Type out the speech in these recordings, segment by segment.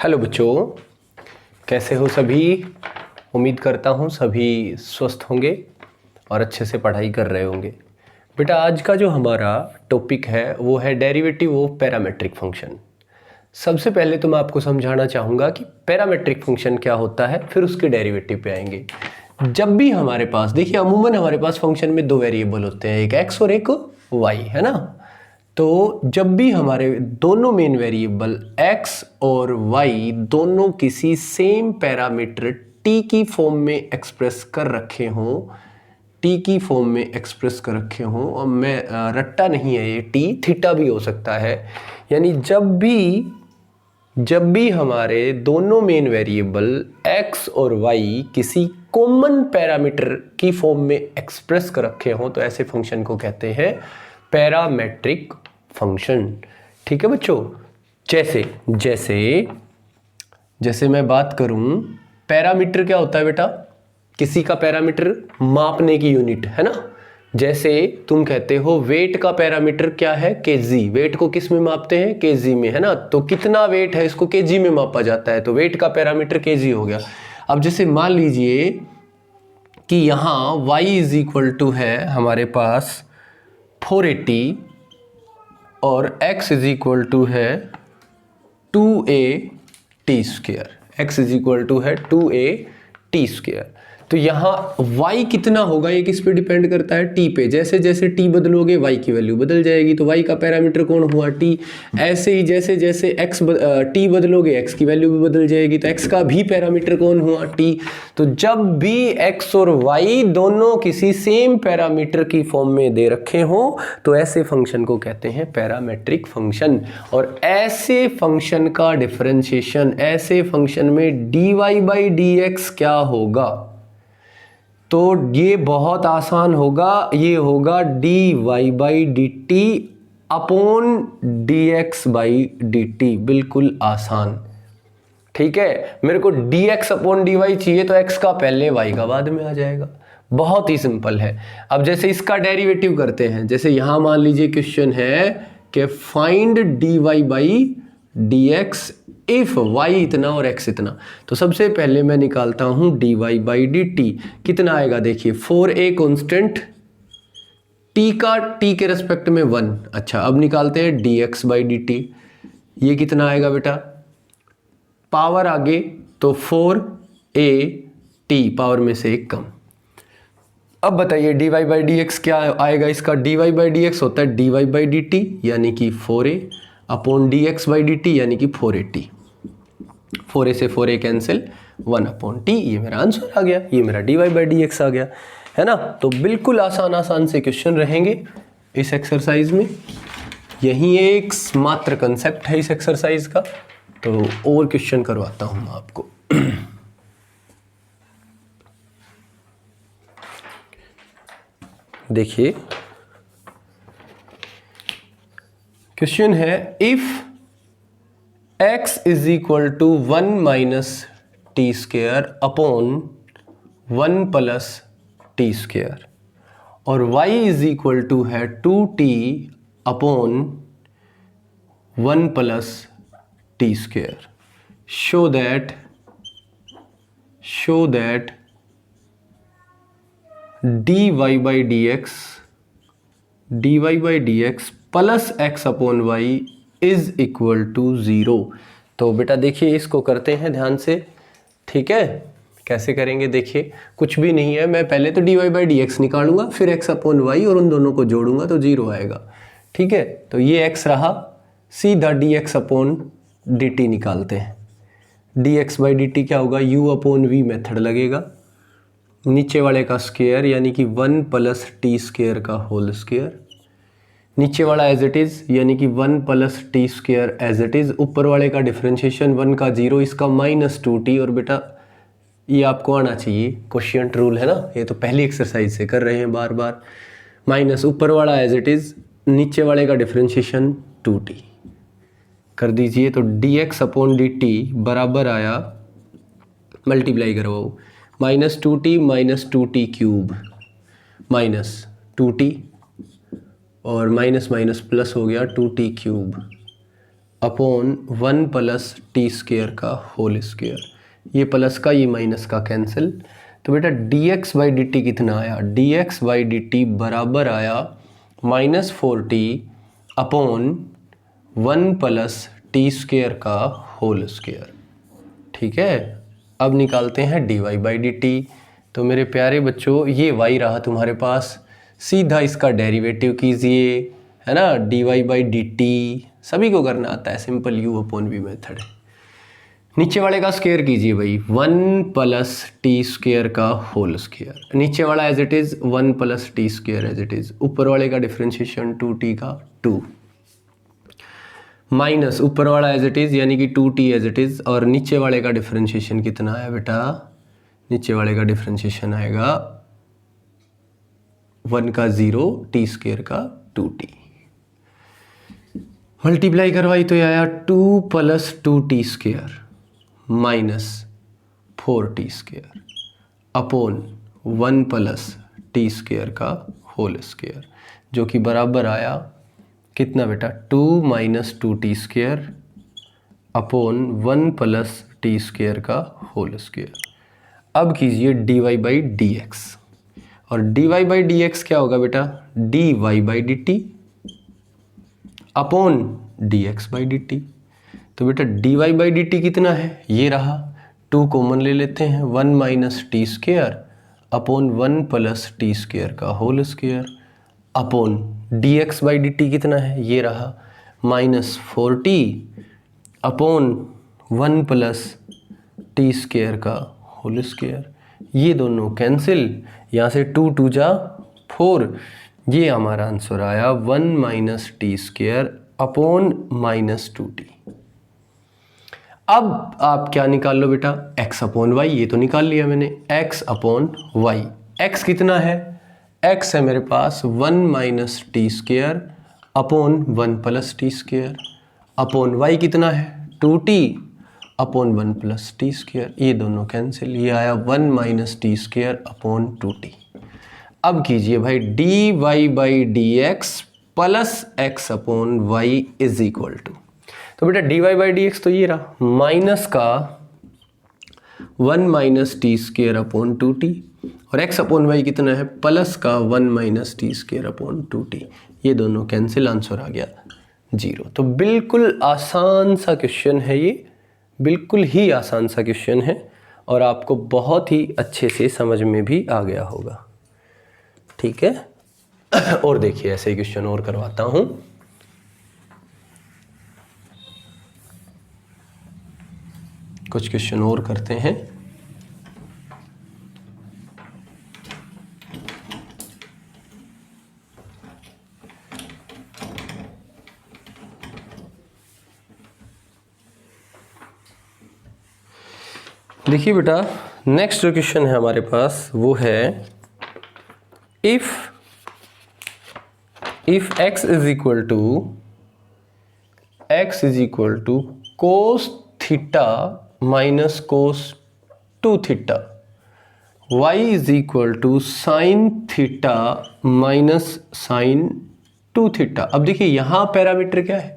Hello बच्चों, कैसे हो सभी। उम्मीद करता हूँ सभी स्वस्थ होंगे और अच्छे से पढ़ाई कर रहे होंगे। बेटा आज का जो हमारा टॉपिक है वो है डेरिवेटिव ऑफ पैरामेट्रिक फंक्शन। सबसे पहले तो मैं आपको समझाना चाहूँगा कि पैरामेट्रिक फंक्शन क्या होता है, फिर उसके डेरिवेटिव पे आएंगे। जब भी हमारे पास देखिए, अमूमन हमारे पास फंक्शन में दो वेरिएबल होते हैं, एक एक्स और एक वाई, है ना। तो जब भी हमारे दोनों मेन वेरिएबल x और y दोनों किसी सेम पैरामीटर t की फॉर्म में एक्सप्रेस कर रखे हों, t की फॉर्म में एक्सप्रेस कर रखे हों, और मैं रट्टा नहीं है, ये t थीटा भी हो सकता है। यानी जब भी हमारे दोनों मेन वेरिएबल x और y किसी कॉमन पैरामीटर की फॉर्म में एक्सप्रेस कर रखे हों, तो ऐसे फंक्शन को कहते हैं पैरामेट्रिक फंक्शन। ठीक है बच्चों। जैसे मैं बात करूं, पैरामीटर क्या होता है बेटा? किसी का पैरामीटर मापने की यूनिट, है ना। जैसे तुम कहते हो वेट का पैरामीटर क्या है? केजी। वेट को किस में मापते हैं? केजी में, है ना। तो कितना वेट है इसको केजी में मापा जाता है, तो वेट का पैरामीटर केजी हो गया। अब जैसे मान लीजिए कि यहाँ y इज इक्वल टू है हमारे पास 480 और x इज इक्वल टू है 2a t square. x is equal to है 2a t स्क्वायर। तो यहाँ y कितना होगा ये किस पे डिपेंड करता है? t पे। जैसे जैसे t बदलोगे y की वैल्यू बदल जाएगी, तो y का पैरामीटर कौन हुआ? t। ऐसे ही जैसे जैसे t बदलोगे x की वैल्यू भी बदल जाएगी, तो x का भी पैरामीटर कौन हुआ? t। तो जब भी x और y दोनों किसी सेम पैरामीटर की फॉर्म में दे रखे हों, तो ऐसे फंक्शन को कहते हैं पैरामेट्रिक फंक्शन। और ऐसे फंक्शन का डिफरेंशिएशन, ऐसे फंक्शन में dy बाई dx क्या होगा? तो ये बहुत आसान होगा, ये होगा dy by dt upon dx by dt। बिल्कुल आसान। ठीक है, मेरे को dx अपॉन dy चाहिए तो x का पहले y का बाद में आ जाएगा। बहुत ही सिंपल है। अब जैसे इसका डेरिवेटिव करते हैं, जैसे यहां मान लीजिए क्वेश्चन है कि find dy by dx if y इतना और x इतना। तो सबसे पहले मैं निकालता हूं dy बाई dt। कितना आएगा? देखिए 4a कांस्टेंट, t का t के रेस्पेक्ट में 1। अच्छा, अब निकालते हैं dx बाई dt। ये कितना आएगा बेटा? पावर आगे तो 4a t, पावर में से एक कम। अब बताइए dy बाई dx क्या आएगा? इसका dy बाई dx होता है dy बाई dt यानी कि 4a upon dx by dt यानी कि 480। 4a से 4a कैंसिल, 1 अपॉन t। ये मेरा आंसर आ गया, ये मेरा dy बाई dx आ गया, है ना। तो बिल्कुल आसान से क्वेश्चन रहेंगे इस एक्सरसाइज में। यही एक मात्र कंसेप्ट है इस एक्सरसाइज का। तो और क्वेश्चन करवाता हूं मैं आपको। देखिए क्वेश्चन है, if x is equal to 1 minus T square upon 1 plus T square और y इज इक्वल टू है 2t upon 1 plus T square. Show that dy by dx plus x upon y is equal to 0। तो बेटा देखिए इसको करते हैं ध्यान से। ठीक है, कैसे करेंगे? देखिए कुछ भी नहीं है, मैं पहले तो dy बाई dx निकालूंगा, फिर x अपॉन y और उन दोनों को जोड़ूंगा तो 0 आएगा। ठीक है, तो ये x रहा, सीधा dx अपॉन dt निकालते हैं। dx बाई dt क्या होगा? u अपॉन v मेथड लगेगा, नीचे वाले का स्क्वायर यानी कि 1 प्लस टी स्क्वायर का होल स्क्वायर, नीचे वाला एज इट इज यानी कि 1 plus t square as it is, ऊपर वाले का डिफरेंशिएशन 1 का 0, इसका माइनस 2t। और बेटा ये आपको आना चाहिए, क्वोशिएंट रूल है ना, ये तो पहली एक्सरसाइज से कर रहे हैं बार बार। माइनस ऊपर वाला एज इट इज, नीचे वाले का डिफरेंशिएशन 2t कर दीजिए। तो dx अपॉन dt बराबर आया, मल्टीप्लाई करवाओ, minus 2t cube minus 2t और माइनस माइनस प्लस हो गया 2t cube upon 1 plus T square का होल स्क्वेयर। ये प्लस का ये माइनस का कैंसिल। तो बेटा dx बाई डी टी कितना आया, dx बाई डी टी बराबर आया -4t upon 1 plus T square का होल स्क्वेयर। ठीक है, अब निकालते हैं dy बाई डी टी। तो मेरे प्यारे बच्चों ये y रहा तुम्हारे पास, सीधा इसका डेरिवेटिव कीजिए, है ना, dy बाई डी टी सभी को करना आता है, simple u upon v method है। नीचे वाले का स्क्वायर कीजिए भाई, 1 प्लस टी स्क्वायर का होल स्क्वायर। नीचे वाला as it is 1 plus t square as it is, ऊपर वाले का डिफ्रेंशिएशन 2t का 2 माइनस ऊपर वाला एज इट इज़ यानी कि 2t एज इट इज़, और नीचे वाले का डिफ्रेंशिएशन कितना आया बेटा, नीचे वाले का डिफ्रेंशिएशन आएगा 1 का 0 टी स्क्वायर का 2t। मल्टीप्लाई करवाई तो आया 2 plus 2t square minus 4t square upon 1 plus t square का होल स्क्वायर, जो कि बराबर आया कितना बेटा, 2 minus 2t square upon 1 plus t square का होल स्क्वायर। अब कीजिए dy बाई डी एक्स, और dy बाई डी एक्स क्या होगा बेटा, dy by D t upon dx by D T. तो बेटा dy बाई डी टी कितना है, ये रहा, 2 कॉमन ले लेते हैं, 1 minus T square upon 1 plus T square का whole square upon dx by D T कितना है, ये रहा, -4t upon 1 plus T square का होल स्क्वेयर। ये दोनों कैंसिल, यहाँ से 2 2 जा 4, ये हमारा आंसर आया 1 minus T square upon -2t। अब आप क्या निकाल लो बेटा, x अपॉन वाई, ये तो निकाल लिया मैंने, x अपॉन वाई। x कितना है, x है मेरे पास 1 minus T square upon 1 plus T square upon y कितना है 2t upon 1 plus T square. ये दोनों कैंसिल, ये आया 1 minus T square upon 2t। अब कीजिए भाई dy by d x plus x upon y is equal to, तो बेटा dy बाई डी एक्स तो ये रहा, माइनस का 1 minus T square upon 2t, और x अपॉन वाई कितना है, प्लस का 1 minus T square upon 2t। ये दोनों कैंसिल, आंसर आ गया 0। तो बिल्कुल आसान सा क्वेश्चन है ये, बिल्कुल ही आसान सा क्वेश्चन है, और आपको बहुत ही अच्छे से समझ में भी आ गया होगा। ठीक है, और देखिए ऐसे ही क्वेश्चन और करवाता हूं। कुछ क्वेश्चन और करते हैं। देखिए बेटा नेक्स्ट जो क्वेश्चन है हमारे पास वो है if x is equal to cos theta minus cos 2 theta, y is equal to sine theta minus sine 2 theta. अब देखिए यहाँ पैरामीटर क्या है,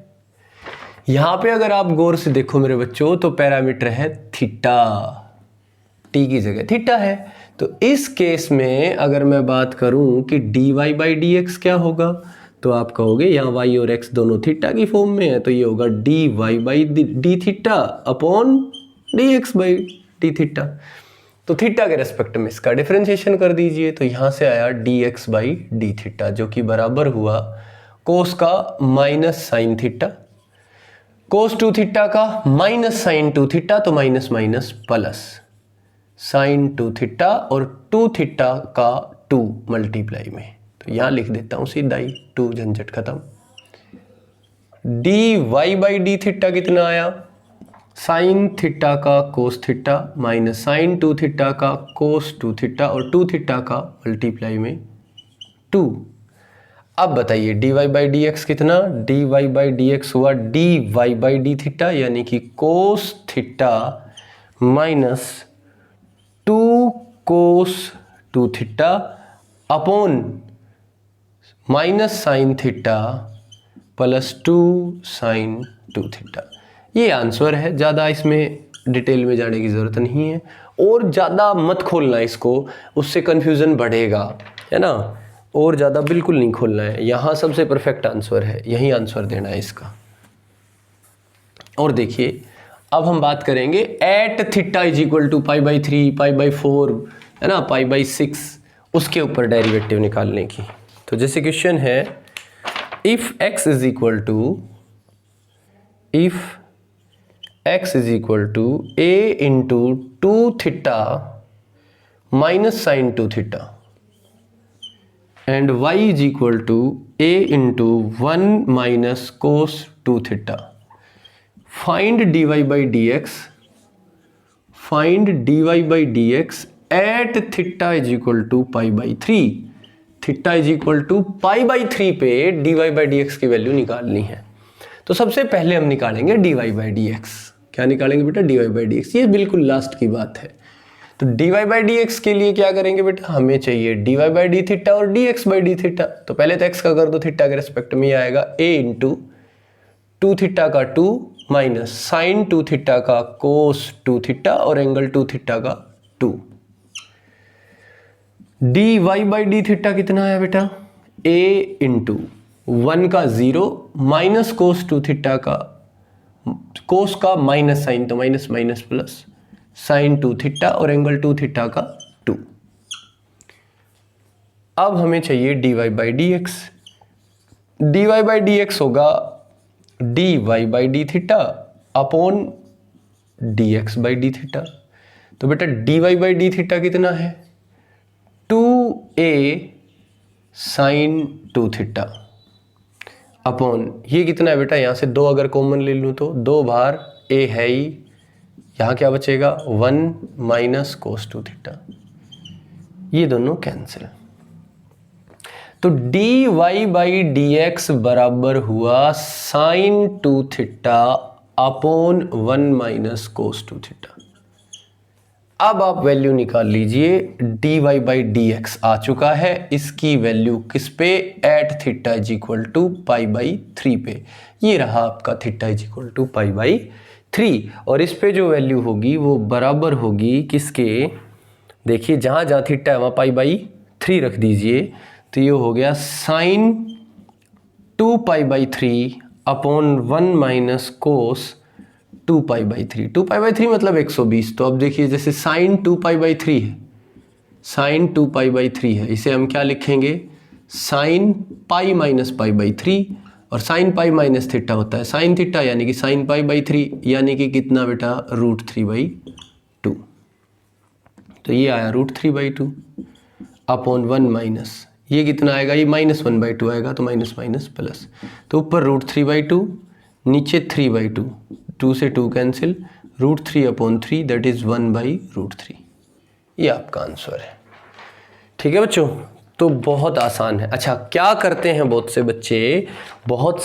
यहाँ पे अगर आप गौर से देखो मेरे बच्चों तो पैरामीटर है थीटा, टी की जगह थीटा है। तो इस केस में अगर मैं बात करूं कि dy बाई डी एक्स क्या होगा, तो आप कहोगे यहाँ y और x दोनों थीटा की फॉर्म में है, तो ये होगा dy by d theta upon dx by d theta. तो थीटा के रेस्पेक्ट में इसका डिफरेंशिएशन कर दीजिए, तो यहाँ से आया dx बाई डी थीटा, जो कि बराबर हुआ कोस का माइनस साइन थीटा, कोस 2 थीटा का माइनस साइन 2 थीटा, तो minus minus plus sine 2 theta और 2 थीटा का 2 मल्टीप्लाई में, तो यहाँ लिख देता हूँ सीधा ही, 2 झंझट खत्म। dy बाई डी थीटा कितना आया, साइन थीटा का cos theta minus sine 2 theta का कोस 2 थीटा और 2 थीटा का मल्टीप्लाई में 2। अब बताइए dy बाई डी एक्स कितना, dy बाई डी एक्स हुआ dy बाई डी थीटा यानी कि cos theta minus 2 cos 2 theta upon minus sine theta plus 2 sine 2 theta. ये आंसर है, ज़्यादा इसमें डिटेल में जाने की ज़रूरत नहीं है और ज़्यादा मत खोलना इसको, उससे कन्फ्यूज़न बढ़ेगा, है ना। और ज़्यादा बिल्कुल नहीं खोलना है, यहाँ सबसे परफेक्ट आंसर है, यही आंसर देना है इसका। और देखिए अब हम बात करेंगे at theta is equal to π/3, π/4, है ना, π/6, उसके ऊपर डेरिवेटिव निकालने की। तो जैसे क्वेश्चन है if x is equal to a into 2 theta minus sine 2 theta and y is equal to a into 1 minus cos 2 theta, find dy by dx at theta is equal to π/3। Theta is equal to π/3 पे dy by dx की value निकालनी है। तो सबसे पहले हम निकालेंगे dy by dx। क्या निकालेंगे बेटा? dy by dx। ये बिल्कुल लास्ट की बात है। तो dy by dx के लिए क्या करेंगे बेटा? हमें चाहिए dy by d थीटा और dx by d थीटा। तो पहले तो x का कर दो, थीटा के रेस्पेक्ट में आएगा a इंटू 2 थीटा का 2 माइनस साइन 2 थीटा का कोस 2 थीटा और एंगल 2 थीटा का 2। dy by d थीटा कितना है बेटा? a इंटू 1 का 0 माइनस कोस 2 थीटा का, कोस का माइनस साइन तो minus minus plus, sine 2 theta और एंगल 2 थीटा का 2। अब हमें चाहिए dy by dx। dy by dx होगा dy by d theta upon dx by d theta. तो बेटा dy by d थीटा कितना है? 2a साइन 2 थीटा अपॉन ये कितना है बेटा? यहाँ से 2 अगर कॉमन ले लूँ तो 2 बार a है ही, यहाँ क्या बचेगा? 1 माइनस कोस 2 थीटा, ये दोनों कैंसिल। तो dy by dx बराबर हुआ sine 2 theta upon 1 minus cos 2 theta. अब आप वैल्यू निकाल लीजिए, dy by dx आ चुका है, इसकी वैल्यू किस पे? At theta is equal to π/3 पे। ये रहा आपका थीटा इज इक्वल टू π/3 और इस पे जो वैल्यू होगी वो बराबर होगी किसके? देखिए जहाँ जहाँ थीटा है वहाँ π/3 रख दीजिए, तो ये हो गया साइन 2π/3 अपॉन 1 माइनस कोस 2π/3। 2π/3 मतलब 120। तो अब देखिए जैसे साइन 2π/3 है, साइन 2π/3 है, इसे हम क्या लिखेंगे? साइन पाई माइनस π/3 और साइन पाई माइनस थीटा होता है साइन थीटा, यानी कि साइन π/3 यानी कि कितना बेटा? √3/2। तो ये आया √3/2 अपॉन 1 माइनस, ये कितना आएगा? ये -1/2 आएगा, तो माइनस माइनस प्लस, तो ऊपर √3/2 नीचे 3/2, 2 से 2 कैंसिल, √3/3 दैट इज 1/√3। ये आपका आंसर है। ठीक है बच्चों, तो बहुत आसान है। अच्छा क्या करते हैं बहुत से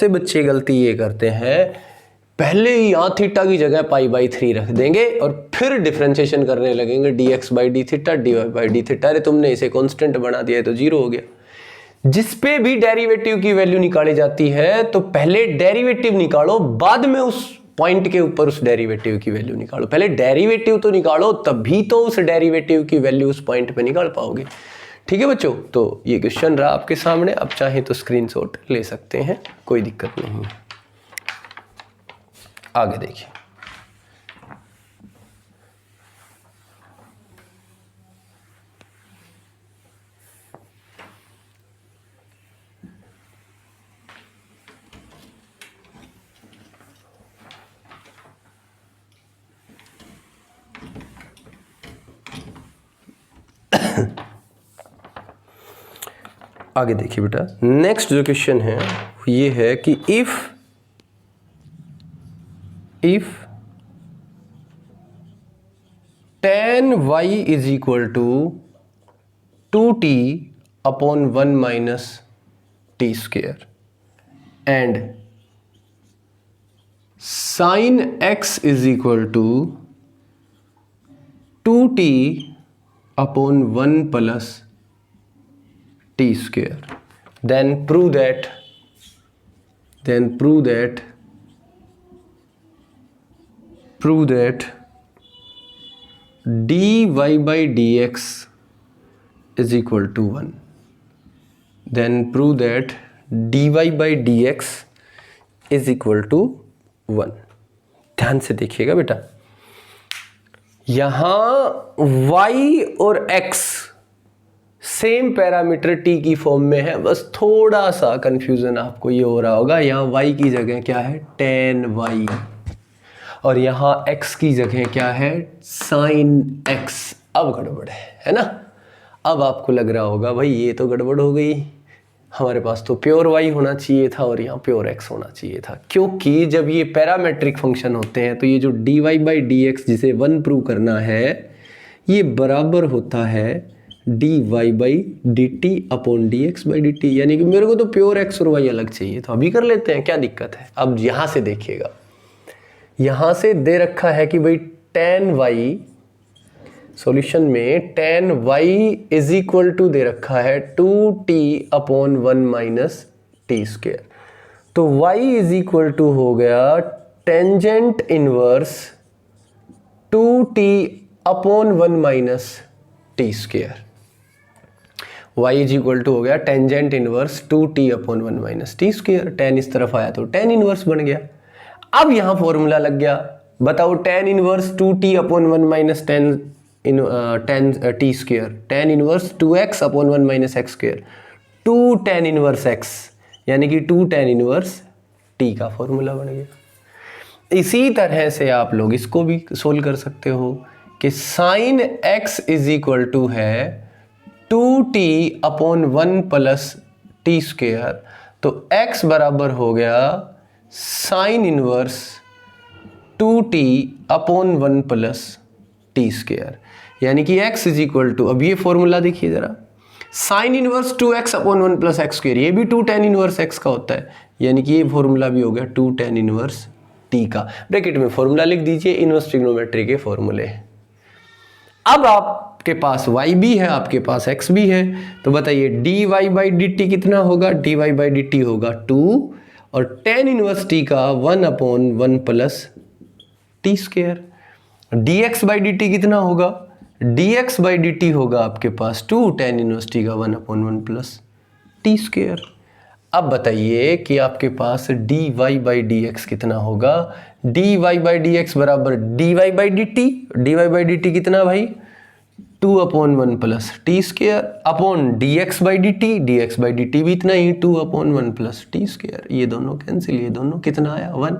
बच्चे गलती ये करते हैं, पहले ही यहाँ थीटा की जगह π/3 रख देंगे और फिर डिफरेंशिएशन करने लगेंगे dx by d theta, dy by d theta. अरे तुमने इसे कांस्टेंट बना दिया है तो 0 हो गया। जिस पे भी डेरिवेटिव की वैल्यू निकाली जाती है तो पहले डेरिवेटिव निकालो, बाद में उस पॉइंट के ऊपर उस डेरिवेटिव की वैल्यू निकालो। पहले डेरिवेटिव तो निकालो, तभी तो उस डेरिवेटिव की वैल्यू उस पॉइंट पे निकाल पाओगे। ठीक है बच्चों, तो ये क्वेश्चन रहा आपके सामने। अब चाहे तो स्क्रीनशॉट ले सकते हैं, कोई दिक्कत नहीं है। आगे देखिए, आगे देखिए बेटा, नेक्स्ट जो क्वेश्चन है ये है कि if tan y is equal to 2t upon 1 minus T square and sine x is equal to 2t upon 1 plus T square, then prove that prove that dy by dx is equal to 1. Then prove that dy by dx is equal to 1. ध्यान से देखिएगा बेटा, यहां y और x same parameter t की form में है, बस थोड़ा सा कंफ्यूजन आपको ये हो रहा होगा, यहाँ y की जगह क्या है tan y और यहाँ x की जगह क्या है sin x. अब गड़बड़ है ना? अब आपको लग रहा होगा भाई ये तो गड़बड़ हो गई, हमारे पास तो प्योर y होना चाहिए था और यहाँ प्योर x होना चाहिए था, क्योंकि जब ये पैरामेट्रिक फंक्शन होते हैं तो ये जो dy बाई dx जिसे 1 प्रूव करना है ये बराबर होता है dy by dt upon dx by dt. यानी कि मेरे को तो प्योर x और y अलग चाहिए, तो अभी कर लेते हैं, क्या दिक्कत है. अब यहाँ से देखिएगा, यहाँ से दे रखा है कि भाई tan y, सॉल्यूशन में tan y is equal to दे रखा है 2t upon 1 minus T square. तो y इज इक्वल टू हो गया tangent inverse 2t upon 1 minus T square. y is equal to हो गया tangent inverse 2t upon 1 minus T square. tan इस तरफ आया तो tan इनवर्स बन गया. अब यहां फॉर्मूला लग गया, बताओ tan inverse 2t upon 1 minus tan T square, tan inverse 2x upon 1 minus x square, 2 tan inverse x यानी कि 2 tan इनवर्स t का फॉर्मूला बन गया. इसी तरह से आप लोग इसको भी सोल्व कर सकते हो कि sin x is equal to है 2t upon 1 plus T square. तो x बराबर हो गया sin inverse 2t upon 1 plus T square, यानी कि x इज इक्वल टू, अब ये फॉर्मूला देखिए जरा, sine inverse 2x upon 1 plus x square, ये भी 2 tan इनवर्स x का होता है, यानी कि ये फॉर्मूला भी हो गया 2 tan इनवर्स t का. ब्रैकेट में फॉर्मूला लिख दीजिए इनवर्स ट्रिग्नोमेट्री के फॉर्मूले. अब आपके पास y भी है, आपके पास x भी है, तो बताइए dy बाई dt कितना होगा. dy बाई dt होगा 2 और tan इनवर्स t का 1 upon 1 plus T square. dx by dt कितना होगा. dx बाई dt होगा आपके पास 2 tan इनवर्स t का 1 अपॉन 1 प्लस टी स्क्वेयर. अब बताइए कि आपके पास dy बाई dx कितना होगा. dy बाई dx बराबर dy by dt, dy by dt कितना भाई 2 upon 1 plus T square upon dx by dt, dx by dt भी इतना ही 2 अपॉन 1 प्लस टी स्क्वेयर. ये दोनों कैंसिल, ये दोनों कितना आया 1.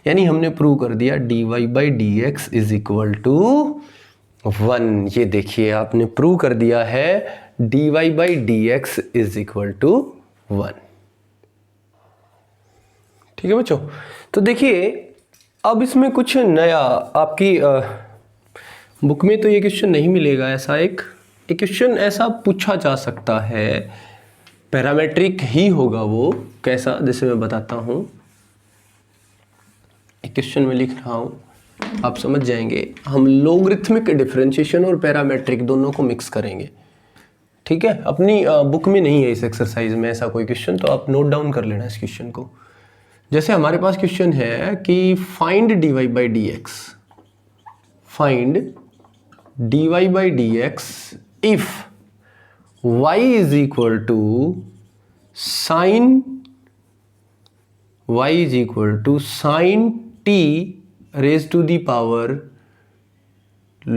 यानी हमने प्रूव कर दिया dy by dx is equal to 1. ये देखिए आपने प्रूव कर दिया है dy by dx is equal to 1. ठीक है बच्चों, तो देखिए अब इसमें कुछ नया आपकी बुक में तो ये क्वेश्चन नहीं मिलेगा. ऐसा एक क्वेश्चन ऐसा पूछा जा सकता है, पैरामेट्रिक ही होगा वो, कैसा जैसे मैं बताता हूँ. एक क्वेश्चन में लिख रहा हूँ, आप समझ जाएंगे. हम लोगरिथमिक डिफरेंशिएशन और पैरामेट्रिक दोनों को मिक्स करेंगे. ठीक है, अपनी बुक में नहीं है इस एक्सरसाइज में ऐसा कोई क्वेश्चन, तो आप नोट डाउन कर लेना इस क्वेश्चन को. जैसे हमारे पास क्वेश्चन है कि find dy by dx, find dy by dx if y is equal to sin t raised to the power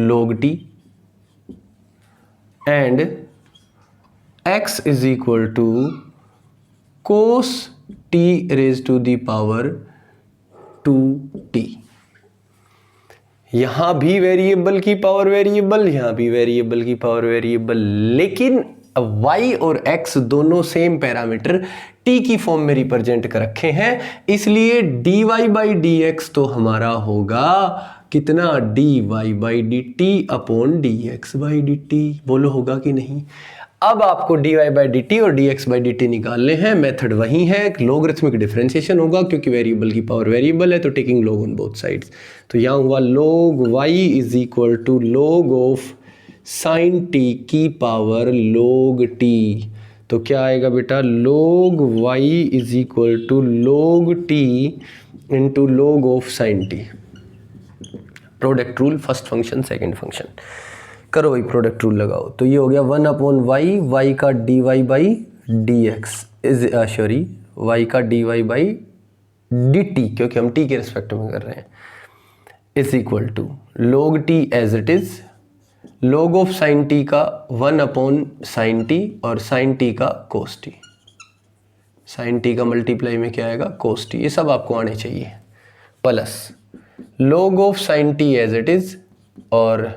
log t and x is equal to cos t raised to the power 2t. यहां भी variable की power variable, यहां भी variable की power variable, लेकिन y और x दोनों same parameter t की फॉर्म में रिप्रेजेंट कर रखे हैं, इसलिए dy बाई dx तो हमारा होगा कितना dy by dt upon dx by dt. बोलो होगा कि नहीं. अब आपको dy बाई dt और dx बाई dt निकालने हैं. मेथड वही है, लोगरिथमिक डिफरेंशिएशन होगा क्योंकि वेरिएबल की पावर वेरिएबल है, तो taking log on both sides. तो यहाँ हुआ log y is equal to log of sin t की पावर log t. तो क्या आएगा बेटा, log y is equal to log t into log of sin t. Product rule, first function second function. करो भाई प्रोडक्ट रूल लगाओ। तो ये हो गया 1/y, y का dy by d x is sorry y का dy बाई डी टी, क्योंकि हम t के रिस्पेक्ट में कर रहे हैं, is equal to log t as it is, log of sine t का 1/sin t और साइन t का cos t, साइन t का मल्टीप्लाई में क्या आएगा cos t, ये सब आपको आने चाहिए, plus log of sine t as it is और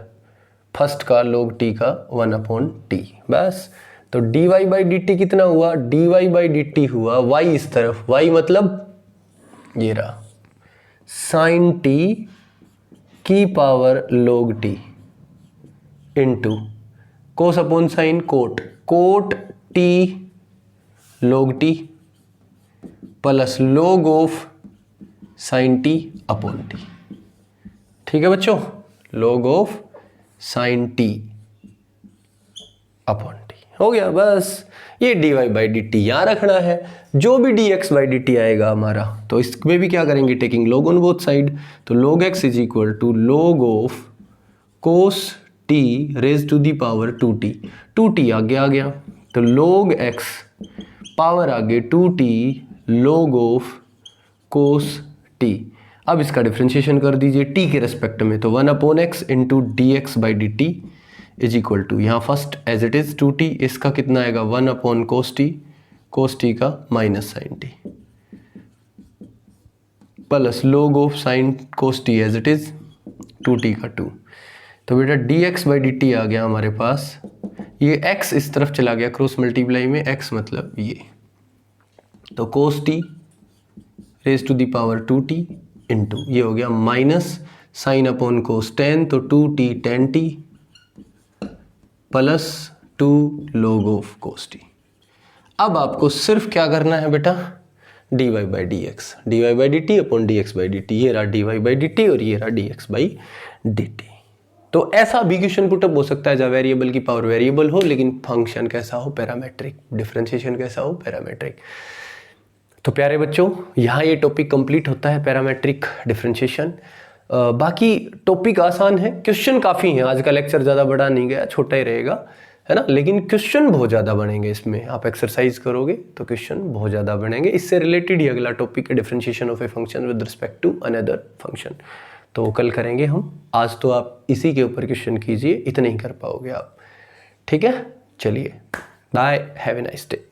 फर्स्ट का log t का 1/t, बस। तो dy बाई डी टी कितना हुआ, dy बाई डी टी हुआ y इस तरफ, y मतलब ये रहा साइन t की power log t into cos upon sine cot, cot t log t plus log of sine t upon t। ठीक है बच्चों, log of sine t upon t हो गया, बस। ये dy बाई डी टी यहाँ रखना है, जो भी dx बाई डी टी आएगा हमारा, तो इसमें भी क्या करेंगे, taking log on both side, तो log x is equal to log of cos t raise to the power 2t, 2t आगे आ गया, तो log x पावर आगे 2t log of cos t। अब इसका डिफ्रेंशिएशन कर दीजिए t के रेस्पेक्ट में, तो 1/x into D x by D T is equal to, यहाँ first as it is 2t, इसका कितना आएगा 1/cos t, cos t का minus sine t plus log of sine cos t as it is 2t का 2। तो बेटा dx by D T आ गया हमारे पास, ये x इस तरफ चला गया क्रॉस मल्टीप्लाई में, x मतलब ये, तो cos t raise to the power 2t into ये हो गया minus sine upon cos ten, तो 2t tan t प्लस 2 log ऑफ कोस t। अब आपको सिर्फ क्या करना है बेटा, dy by d x, d y by D t upon d x by D t, ये रहा dy बाई डी टी और ये रहा dx बाई डी टी। तो ऐसा भी क्वेश्चन पुटअप हो सकता है जहाँ वेरिएबल की पावर वेरिएबल हो लेकिन फंक्शन कैसा हो, पैरामेट्रिक, डिफरेंशिएशन कैसा हो, पैरामेट्रिक। तो प्यारे बच्चों, यहाँ ये टॉपिक कंप्लीट होता है, पैरामेट्रिक डिफरेंशिएशन। बाकी टॉपिक आसान है, क्वेश्चन काफ़ी हैं, आज का लेक्चर ज़्यादा बड़ा नहीं गया, छोटा ही रहेगा, है ना, लेकिन क्वेश्चन बहुत ज़्यादा बनेंगे इसमें, आप एक्सरसाइज करोगे तो क्वेश्चन बहुत ज़्यादा बनेंगे। इससे रिलेटेड ही अगला टॉपिक है differentiation of a function with respect to another function, तो कल करेंगे हम। आज तो आप इसी के ऊपर क्वेश्चन कीजिए, इतने ही कर पाओगे आप। ठीक है, चलिए bye, have a nice day.